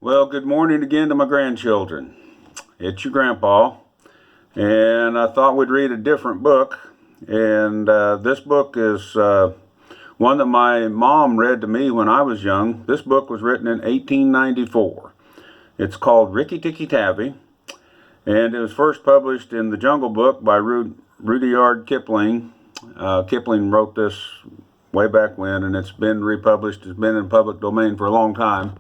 Well, good morning again to my grandchildren. It's your grandpa, and I thought we'd read a different book. And this book is one that my mom read to me when I was young. This book was written in 1894. It's called Rikki-tikki-tavi, and it was first published in The Jungle Book by Rudyard Kipling. Kipling wrote this way back when, and it's been republished. It's been in public domain for a long time.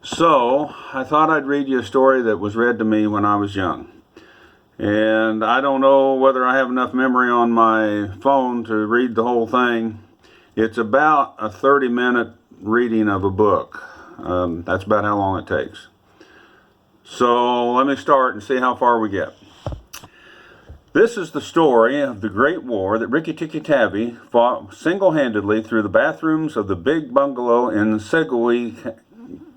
So, I thought I'd read you a story that was read to me when I was young. And I don't know whether I have enough memory on my phone to read the whole thing. It's about a 30-minute reading of a book. That's about how long it takes. So, let me start and see how far we get. This is the story of the Great War that Rikki-tikki-tavi fought single-handedly through the bathrooms of the big bungalow in Segui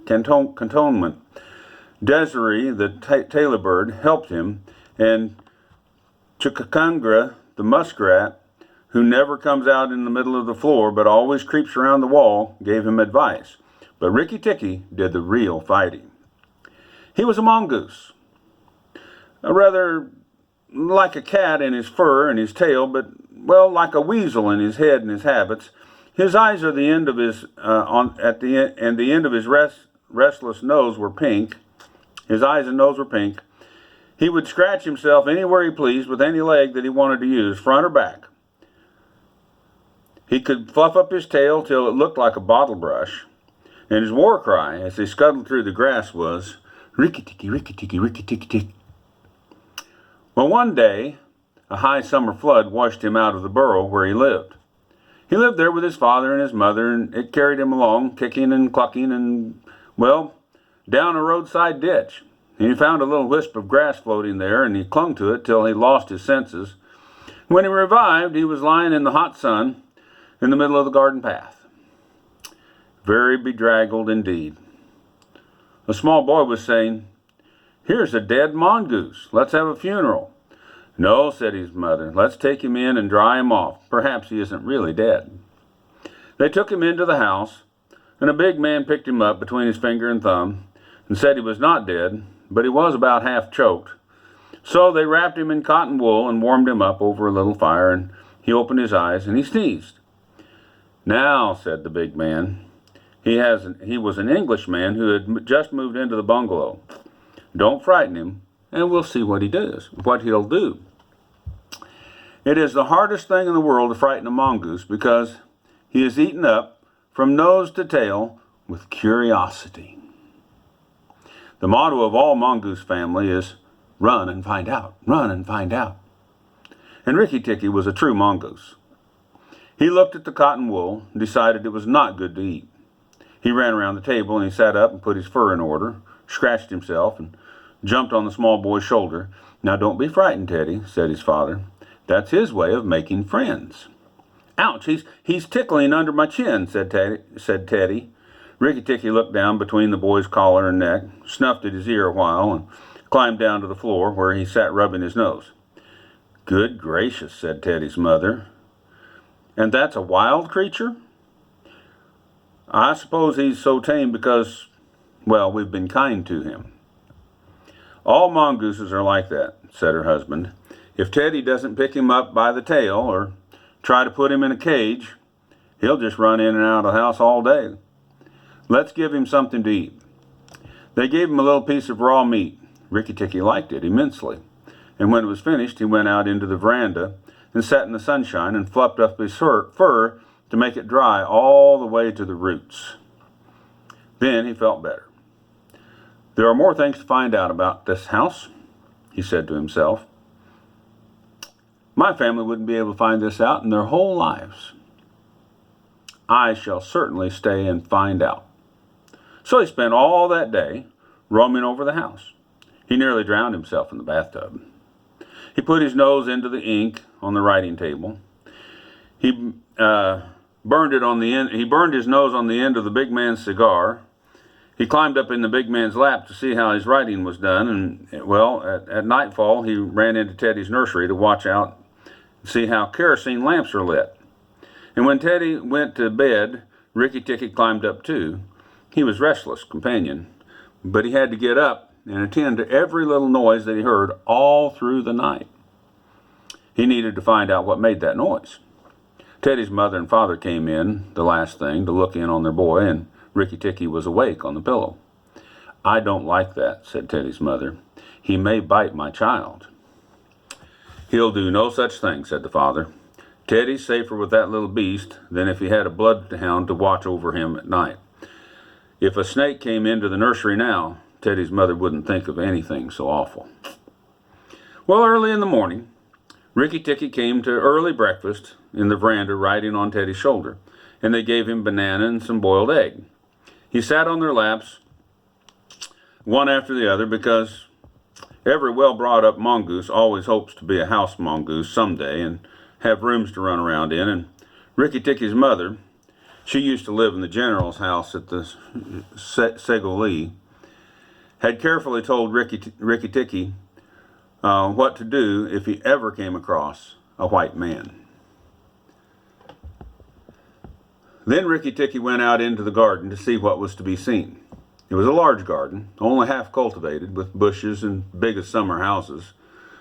Cantonment. Desiree, the tailor bird, helped him, and Chukakungra, the muskrat, who never comes out in the middle of the floor but always creeps around the wall, gave him advice. But Rikki-tikki did the real fighting. He was a mongoose, rather like a cat in his fur and his tail, but, well, like a weasel in his head and his habits. His eyes are the end of his the end of his restless nose were pink. His eyes and nose were pink. He would scratch himself anywhere he pleased with any leg that he wanted to use, front or back. He could fluff up his tail till it looked like a bottle brush. And his war cry, as they scuttled through the grass, was, "Rikki-tikki, rikki-tikki, rikki-tikki-tick." Well, one day, a high summer flood washed him out of the burrow where he lived. He lived there with his father and his mother, and it carried him along, kicking and clucking and, well, down a roadside ditch. And he found a little wisp of grass floating there, and he clung to it till he lost his senses. When he revived, he was lying in the hot sun in the middle of the garden path. Very bedraggled indeed. A small boy was saying, "Here's a dead mongoose. Let's have a funeral." "No," said his mother. "Let's take him in and dry him off. Perhaps he isn't really dead." They took him into the house, and a big man picked him up between his finger and thumb and said he was not dead, but he was about half choked. So they wrapped him in cotton wool and warmed him up over a little fire, and he opened his eyes and he sneezed. "Now," said the big man, he was an Englishman who had just moved into the bungalow. "Don't frighten him, and we'll see what he'll do. It is the hardest thing in the world to frighten a mongoose because he is eaten up from nose to tail with curiosity." The motto of all mongoose family is, "Run and find out, run and find out." And Rikki-tikki was a true mongoose. He looked at the cotton wool and decided it was not good to eat. He ran around the table and he sat up and put his fur in order, scratched himself, and jumped on the small boy's shoulder. "Now don't be frightened, Teddy," said his father. "That's his way of making friends." "Ouch, he's tickling under my chin," said Teddy. Rikki-tikki looked down between the boy's collar and neck, snuffed at his ear a while, and climbed down to the floor where he sat rubbing his nose. "Good gracious," said Teddy's mother. "And that's a wild creature?" "I suppose he's so tame because, well, we've been kind to him." "All mongooses are like that," said her husband. "If Teddy doesn't pick him up by the tail or try to put him in a cage, he'll just run in and out of the house all day. Let's give him something to eat." They gave him a little piece of raw meat. Rikki-tikki liked it immensely, and when it was finished, he went out into the veranda and sat in the sunshine and fluffed up his fur to make it dry all the way to the roots. Then he felt better. "There are more things to find out about this house," he said to himself. "My family wouldn't be able to find this out in their whole lives. I shall certainly stay and find out." So he spent all that day roaming over the house. He nearly drowned himself in the bathtub. He put his nose into the ink on the writing table. He burned his nose on the end of the big man's cigar. He climbed up in the big man's lap to see how his writing was done, and, well, at nightfall, he ran into Teddy's nursery to watch out and see how kerosene lamps are lit. And when Teddy went to bed, Rikki-tikki climbed up too. He was restless companion, but he had to get up and attend to every little noise that he heard all through the night. He needed to find out what made that noise. Teddy's mother and father came in the last thing to look in on their boy, and Rikki-tikki was awake on the pillow. "I don't like that," said Teddy's mother. "He may bite my child." "He'll do no such thing," said the father. "Teddy's safer with that little beast than if he had a bloodhound to watch over him at night. If a snake came into the nursery now, Teddy's mother wouldn't think of anything so awful." Well, early in the morning, Rikki-tikki came to early breakfast in the veranda riding on Teddy's shoulder, and they gave him banana and some boiled egg. He sat on their laps, one after the other, because every well-brought-up mongoose always hopes to be a house mongoose someday and have rooms to run around in. And Rikki-tikki's mother, she used to live in the general's house at the Segoli, had carefully told Rikki-tikki what to do if he ever came across a white man. Then Rikki-tikki went out into the garden to see what was to be seen. It was a large garden, only half cultivated, with bushes and big as summer houses,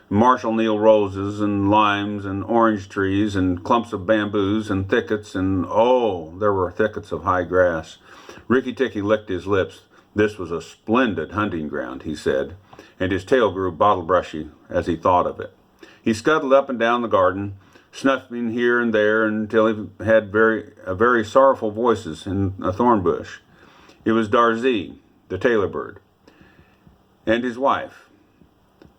Marshall Neal roses and limes and orange trees and clumps of bamboos and thickets, and oh, there were thickets of high grass. Rikki-tikki licked his lips. This was a splendid hunting ground, he said, and his tail grew bottle-brushy as he thought of it. He scuttled up and down the garden, snuffing here and there until he had very sorrowful voices in a thorn bush. It was Darzee, the tailor bird, and his wife.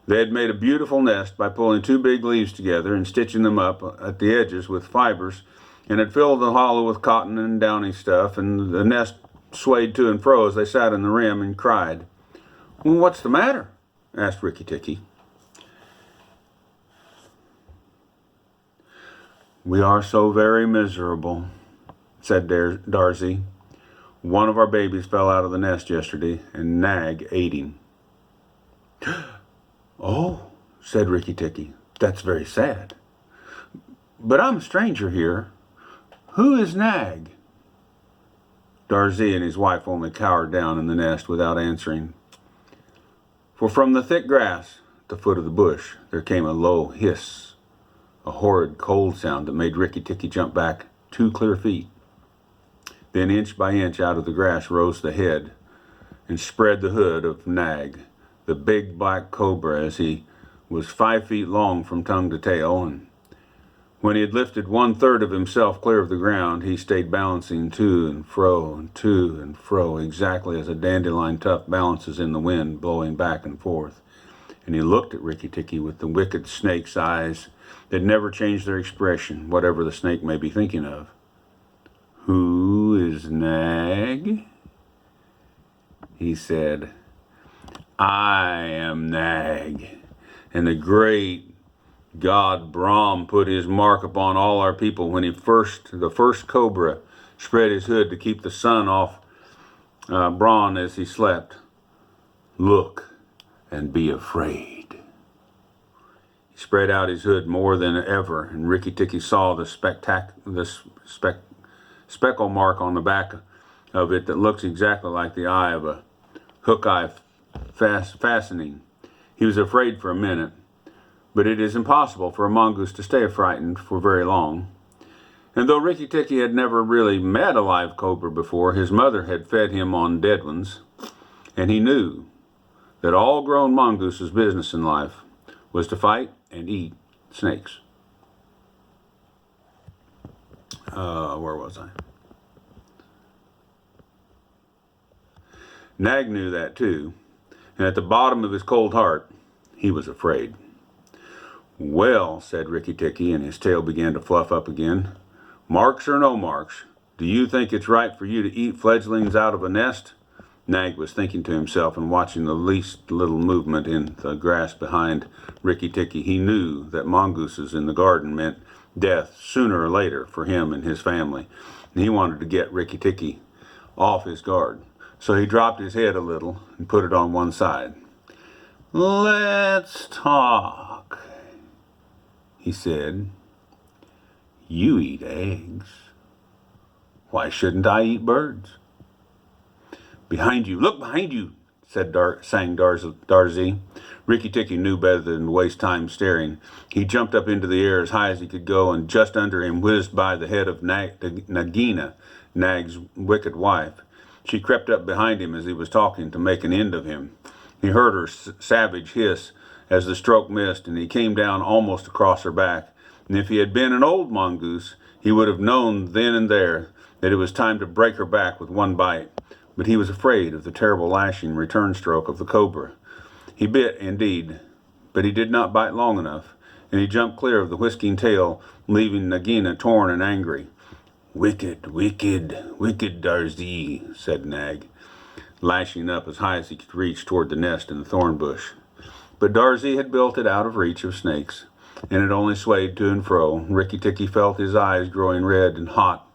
They had made a beautiful nest by pulling two big leaves together and stitching them up at the edges with fibers, and had filled the hollow with cotton and downy stuff, and the nest swayed to and fro as they sat in the rim and cried. "Well, what's the matter?" asked Rikki-tikki. "We are so very miserable," said Darzee. "One of our babies fell out of the nest yesterday, and Nag ate him." "Oh," said Rikki-tikki, "that's very sad. But I'm a stranger here. Who is Nag?" Darzee and his wife only cowered down in the nest without answering. For from the thick grass at the foot of the bush there came a low hiss, a horrid cold sound that made Rikki-tikki jump back 2 clear feet. Then inch by inch out of the grass rose the head and spread the hood of Nag, the big black cobra, as he was 5 feet long from tongue to tail, and when he had lifted 1/3 of himself clear of the ground, he stayed balancing to and fro, exactly as a dandelion tuft balances in the wind, blowing back and forth. And he looked at Rikki-tikki with the wicked snake's eyes that never changed their expression, whatever the snake may be thinking of. "Who is Nag?" he said. "I am Nag, and the great God Brahm put his mark upon all our people when the first cobra spread his hood to keep the sun off Brahm as he slept. Look and be afraid." He spread out his hood more than ever, and Rikki-tikki saw the speckle mark on the back of it that looks exactly like the eye of a hook eye fastening. He was afraid for a minute, but it is impossible for a mongoose to stay frightened for very long. And though Rikki-tikki had never really met a live cobra before, his mother had fed him on dead ones, and he knew that all grown mongooses' business in life was to fight and eat snakes. Where was I? Nag knew that too, and at the bottom of his cold heart, he was afraid. "Well," said Rikki-tikki, and his tail began to fluff up again. "Marks or no marks, do you think it's right for you to eat fledglings out of a nest?" Nag was thinking to himself and watching the least little movement in the grass behind Rikki-tikki. He knew that mongooses in the garden meant death sooner or later for him and his family, and he wanted to get Rikki-tikki off his guard. So he dropped his head a little and put it on one side. "Let's talk," he said. "You eat eggs. Why shouldn't I eat birds?" "Behind you, look behind you," sang Darzee. Rikki-tikki knew better than to waste time staring. He jumped up into the air as high as he could go, and just under him whizzed by the head of Nagina, Nag's wicked wife. She crept up behind him as he was talking to make an end of him. He heard her savage hiss as the stroke missed, and he came down almost across her back. And if he had been an old mongoose, he would have known then and there that it was time to break her back with one bite. But he was afraid of the terrible lashing return stroke of the cobra. He bit, indeed, but he did not bite long enough, and he jumped clear of the whisking tail, leaving Nagina torn and angry. "Wicked, wicked, wicked Darzee," said Nag, lashing up as high as he could reach toward the nest in the thorn bush. But Darzee had built it out of reach of snakes, and it only swayed to and fro. Rikki-tikki felt his eyes growing red and hot.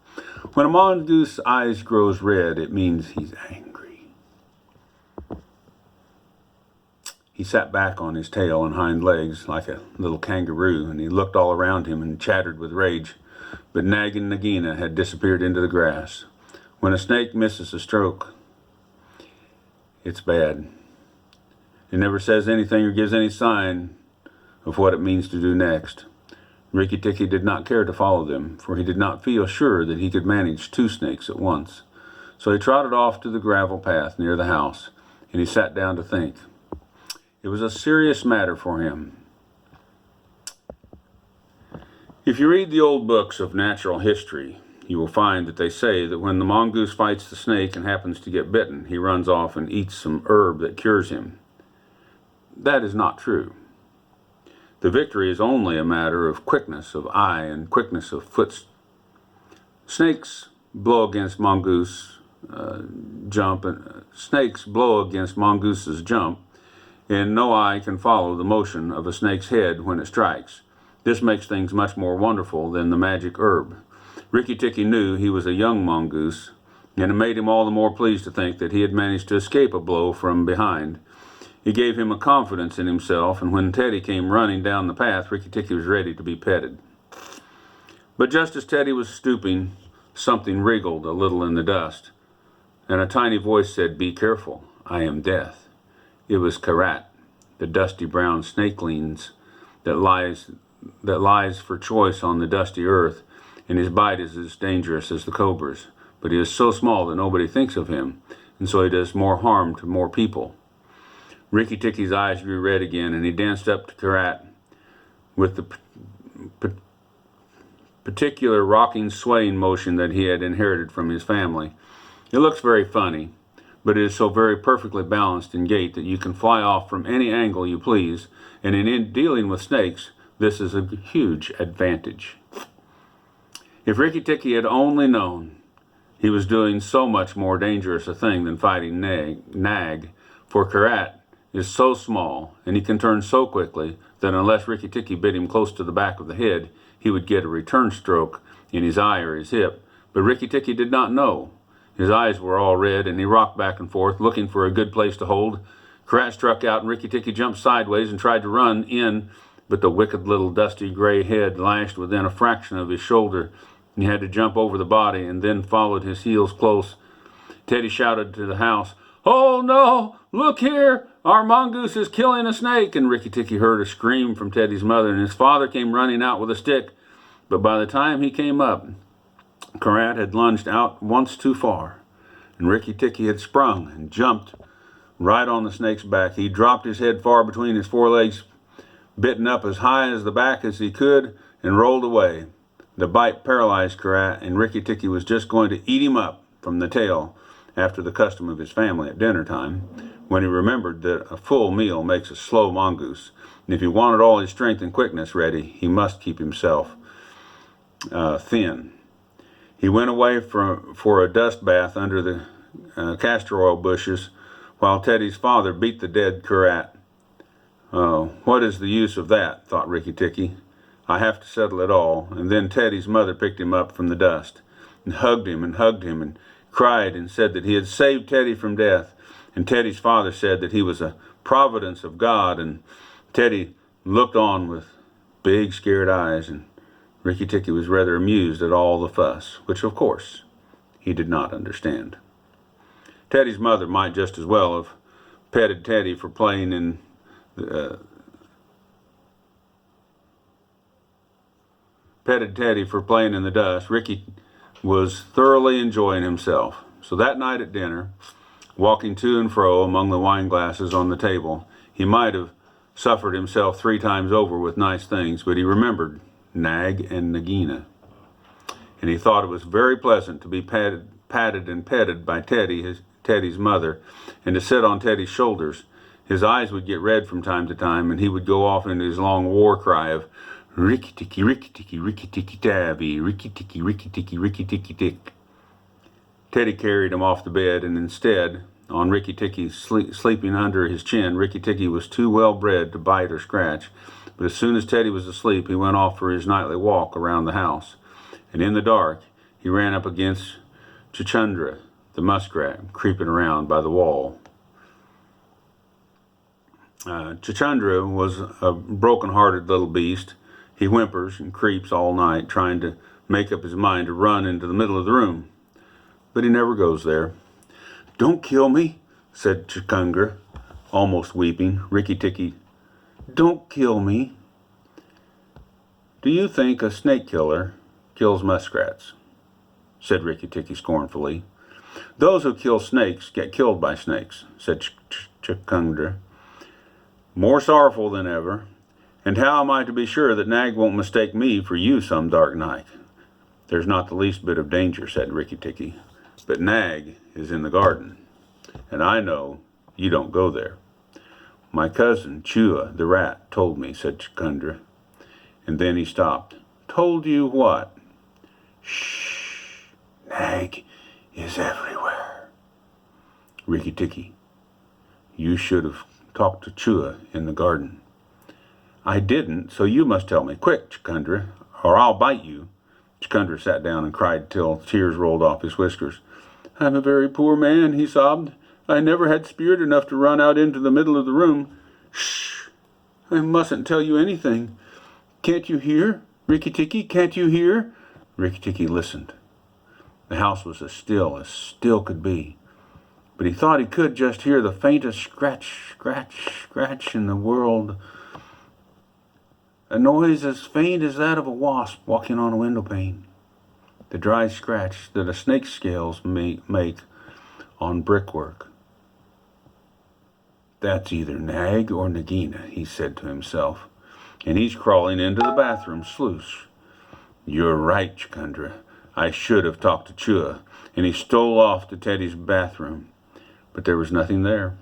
When a mongoose's eyes grows red, it means he's angry. He sat back on his tail and hind legs like a little kangaroo, and he looked all around him and chattered with rage. But Nag and Nagina had disappeared into the grass. When a snake misses a stroke, it's bad. It never says anything or gives any sign of what it means to do next. Rikki-tikki did not care to follow them, for he did not feel sure that he could manage 2 snakes at once. So he trotted off to the gravel path near the house, and he sat down to think. It was a serious matter for him. If you read the old books of natural history, you will find that they say that when the mongoose fights the snake and happens to get bitten, he runs off and eats some herb that cures him. That is not true. The victory is only a matter of quickness of eye and quickness of foot. Snakes blow against mongoose jump, and snakes blow against mongoose's jump, and no eye can follow the motion of a snake's head when it strikes. This makes things much more wonderful than the magic herb. Rikki-tikki knew he was a young mongoose, and it made him all the more pleased to think that he had managed to escape a blow from behind. It gave him a confidence in himself, and when Teddy came running down the path, Rikki-tikki was ready to be petted. But just as Teddy was stooping, something wriggled a little in the dust, and a tiny voice said, "Be careful, I am death." It was Karat, the dusty brown snakelings that lies for choice on the dusty earth, and his bite is as dangerous as the cobra's. But he is so small that nobody thinks of him, and so he does more harm to more people. Rikki-tikki's eyes grew red again, and he danced up to Karat with the particular rocking, swaying motion that he had inherited from his family. It looks very funny, but it is so very perfectly balanced in gait that you can fly off from any angle you please, and in dealing with snakes, this is a huge advantage. If Rikki-tikki had only known he was doing so much more dangerous a thing than fighting Nag, for Karat is so small, and he can turn so quickly that unless Rikki-tikki bit him close to the back of the head, he would get a return stroke in his eye or his hip. But Rikki-tikki did not know. His eyes were all red, and he rocked back and forth, looking for a good place to hold. Karat struck out, and Rikki-tikki jumped sideways and tried to run in, but the wicked little dusty gray head lashed within a fraction of his shoulder. He had to jump over the body and then followed his heels close. Teddy shouted to the house, "Oh no, look here, our mongoose is killing a snake," and Rikki-tikki heard a scream from Teddy's mother, and his father came running out with a stick. But by the time he came up, Karat had lunged out once too far, and Rikki-tikki had sprung and jumped right on the snake's back. He dropped his head far between his forelegs, bitten up as high as the back as he could, and rolled away. The bite paralyzed Karat, and Rikki-tikki was just going to eat him up from the tail, after the custom of his family at dinner time, when he remembered that a full meal makes a slow mongoose, and if he wanted all his strength and quickness ready, he must keep himself thin. He went away for a dust bath under the castor oil bushes, while Teddy's father beat the dead Karat. "Oh, what is the use of that?" thought Rikki-tikki. "I have to settle it all." And then Teddy's mother picked him up from the dust, and hugged him, and cried and said that he had saved Teddy from death. And Teddy's father said that he was a providence of God, and Teddy looked on with big scared eyes, and Rikki-tikki was rather amused at all the fuss, which of course he did not understand. Teddy's mother might just as well have petted Teddy for playing in the dust, Rikki was thoroughly enjoying himself. So that night at dinner, walking to and fro among the wine glasses on the table, he might have suffered himself 3 times over with nice things, but he remembered Nag and Nagina. And he thought it was very pleasant to be patted and petted by Teddy's mother, and to sit on Teddy's shoulders. His eyes would get red from time to time, and he would go off into his long war cry of Rikki-tikki, Rikki-tikki, Rikki-tikki-tavi, Rikki-tikki, Rikki-tikki, Rikki-tikki-tick. Teddy carried him off the bed, and instead, on Rikki-tikki sleeping under his chin, Rikki-tikki was too well bred to bite or scratch, but as soon as Teddy was asleep, he went off for his nightly walk around the house. And in the dark, he ran up against Chuchundra, the muskrat, creeping around by the wall. Chuchundra was a broken-hearted little beast. He whimpers and creeps all night, trying to make up his mind to run into the middle of the room. But he never goes there. "Don't kill me," said Chuchundra, almost weeping. Rikki-tikki, "Don't kill me." "Do you think a snake killer kills muskrats?" said Rikki-tikki scornfully. "Those who kill snakes get killed by snakes," said Chuchundra, more sorrowful than ever. "And how am I to be sure that Nag won't mistake me for you some dark night?" "There's not the least bit of danger," said Rikki-tikki, "but Nag is in the garden, and I know you don't go there." "My cousin Chua the rat told me," said Chuchundra, and then he stopped. "Told you what?" "Shh, Nag is everywhere." "Rikki-tikki, you should have talked to Chua in the garden." "I didn't, so you must tell me. Quick, Chuchundra, or I'll bite you." Chuchundra sat down and cried till tears rolled off his whiskers. "I'm a very poor man," he sobbed. "I never had spirit enough to run out into the middle of the room." "Shh! I mustn't tell you anything. Can't you hear? Rikki-tikki, can't you hear?" Rikki-tikki listened. The house was as still could be. But he thought he could just hear the faintest scratch, scratch, scratch in the world. A noise as faint as that of a wasp walking on a window pane. The dry scratch that a snake's scales make on brickwork. "That's either Nag or Nagina," he said to himself, "and he's crawling into the bathroom sluice." "You're right, Chuchundra. I should have talked to Chua," and he stole off to Teddy's bathroom. But there was nothing there.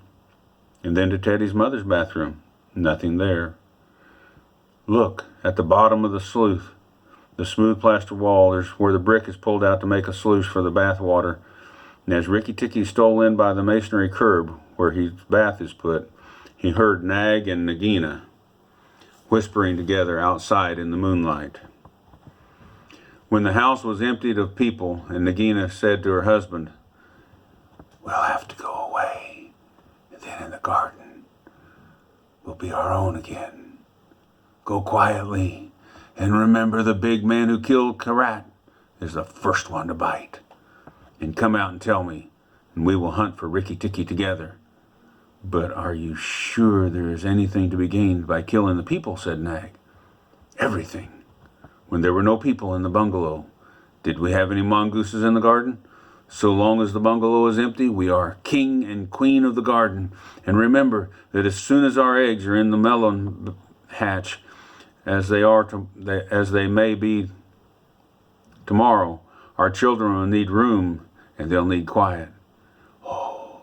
And then to Teddy's mother's bathroom. Nothing there. Look, at the bottom of the sluice, the smooth plaster wall, there's where the brick is pulled out to make a sluice for the bath water. And as Rikki-tikki stole in by the masonry curb where his bath is put, he heard Nag and Nagina whispering together outside in the moonlight. When the house was emptied of people and Nagina said to her husband, "We'll have to go away, and then in the garden we'll be our own again. Go quietly, and remember the big man who killed Karat is the first one to bite. And come out and tell me, and we will hunt for Rikki-tikki together." "But are you sure there is anything to be gained by killing the people?" said Nag. "Everything. When there were no people in the bungalow, did we have any mongooses in the garden? So long as the bungalow is empty, we are king and queen of the garden. And remember that as soon as our eggs are in the melon hatch, as they may be tomorrow, our children will need room and they'll need quiet." "Oh,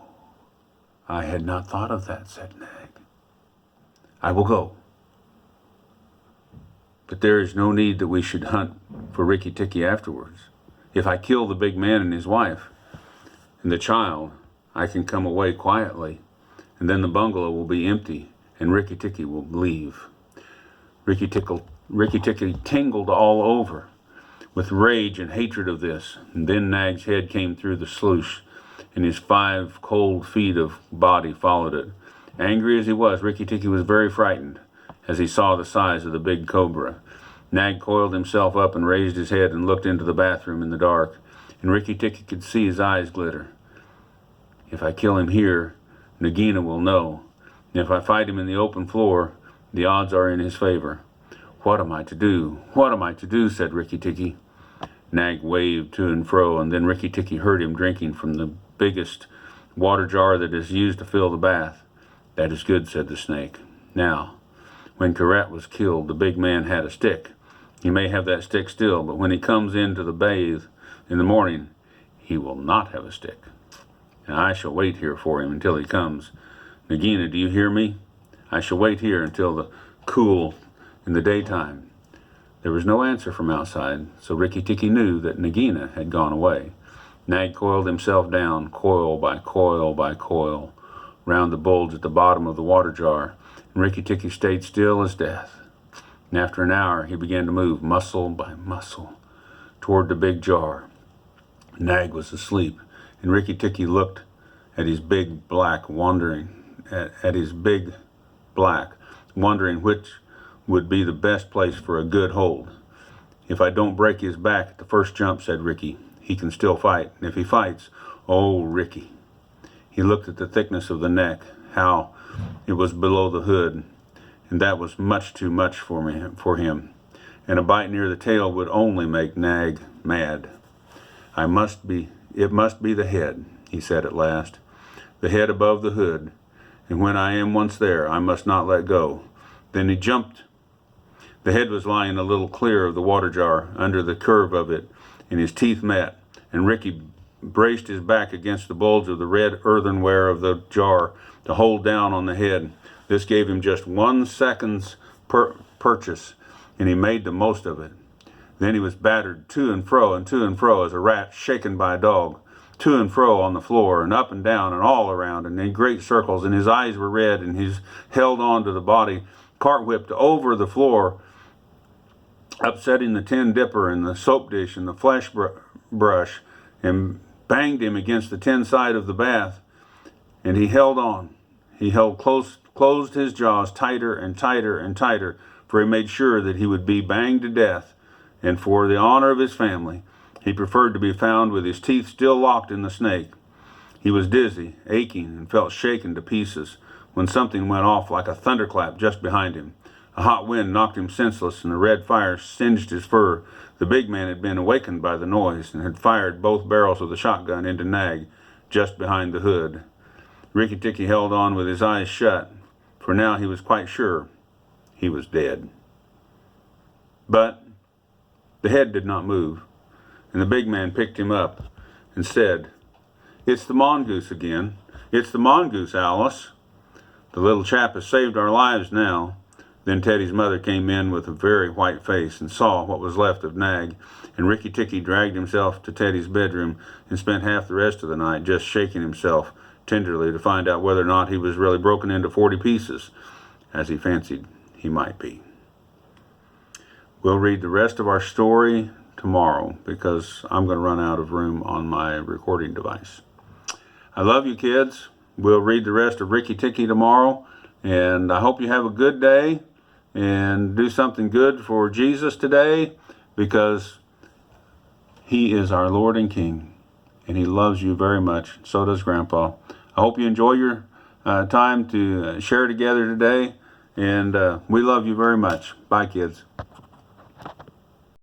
I had not thought of that," said Nag. "I will go. But there is no need that we should hunt for Rikki-tikki afterwards. If I kill the big man and his wife and the child, I can come away quietly, and then the bungalow will be empty and Rikki-tikki will leave." Rikki-tikki tingled all over with rage and hatred of this, and then Nag's head came through the sluice, and his 5 cold feet of body followed it. Angry as he was, Rikki-tikki was very frightened as he saw the size of the big cobra. Nag coiled himself up and raised his head and looked into the bathroom in the dark, and Rikki-tikki could see his eyes glitter. "If I kill him here, Nagina will know. If I fight him in the open floor, the odds are in his favor. What am I to do? What am I to do? Said Rikki-tikki. Nag waved to and fro, and then Rikki-tikki heard him drinking from the biggest water jar that is used to fill the bath. That is good, said the snake. Now, when Karat was killed, the big man had a stick. He may have that stick still, but when he comes in to the bathe in the morning, he will not have a stick. And I shall wait here for him until he comes. Nagina, do you hear me? I shall wait here until the cool in the daytime. There was no answer from outside, so Rikki-tikki knew that Nagina had gone away. Nag coiled himself down, coil by coil by coil, round the bulge at the bottom of the water jar, and Rikki-tikki stayed still as death. And after an hour, he began to move, muscle by muscle, toward the big jar. Nag was asleep, and Rikki-tikki looked at his big black, wondering which would be the best place for a good hold. If I don't break his back at the first jump, said Rikki, he can still fight. And if he fights, oh, Rikki. He looked at the thickness of the neck, how it was below the hood, and that was much too much for him. And a bite near the tail would only make Nag mad. It must be the head, he said at last, the head above the hood, and when I am once there, I must not let go. Then he jumped. The head was lying a little clear of the water jar, under the curve of it, and his teeth met, and Rikki braced his back against the bulge of the red earthenware of the jar to hold down on the head. This gave him just 1 second's purchase, and he made the most of it. Then he was battered to and fro as a rat shaken by a dog, to and fro on the floor, and up and down and all around, and in great circles, and his eyes were red, and he held on to the body, cart-whipped over the floor, upsetting the tin dipper and the soap dish and the flesh brush, and banged him against the tin side of the bath. And he held on. He closed his jaws tighter and tighter and tighter, for he made sure that he would be banged to death, and for the honor of his family, he preferred to be found with his teeth still locked in the snake. He was dizzy, aching, and felt shaken to pieces, when something went off like a thunderclap just behind him. A hot wind knocked him senseless, and the red fire singed his fur. The big man had been awakened by the noise, and had fired both barrels of the shotgun into Nag, just behind the hood. Rikki-tikki held on with his eyes shut, for now he was quite sure he was dead. But the head did not move, and the big man picked him up and said, "It's the mongoose again. It's the mongoose, Alice. The little chap has saved our lives now." Then Teddy's mother came in with a very white face and saw what was left of Nag, and Rikki-tikki dragged himself to Teddy's bedroom and spent half the rest of the night just shaking himself tenderly to find out whether or not he was really broken into 40 pieces, as he fancied he might be. We'll read the rest of our story tomorrow, because I'm going to run out of room on my recording device. I love you, kids. We'll read the rest of Rikki-tikki tomorrow, and I hope you have a good day and do something good for Jesus today, because he is our Lord and King, and he loves you very much. So does Grandpa. I hope you enjoy your time to share together today, and we love you very much. Bye, kids.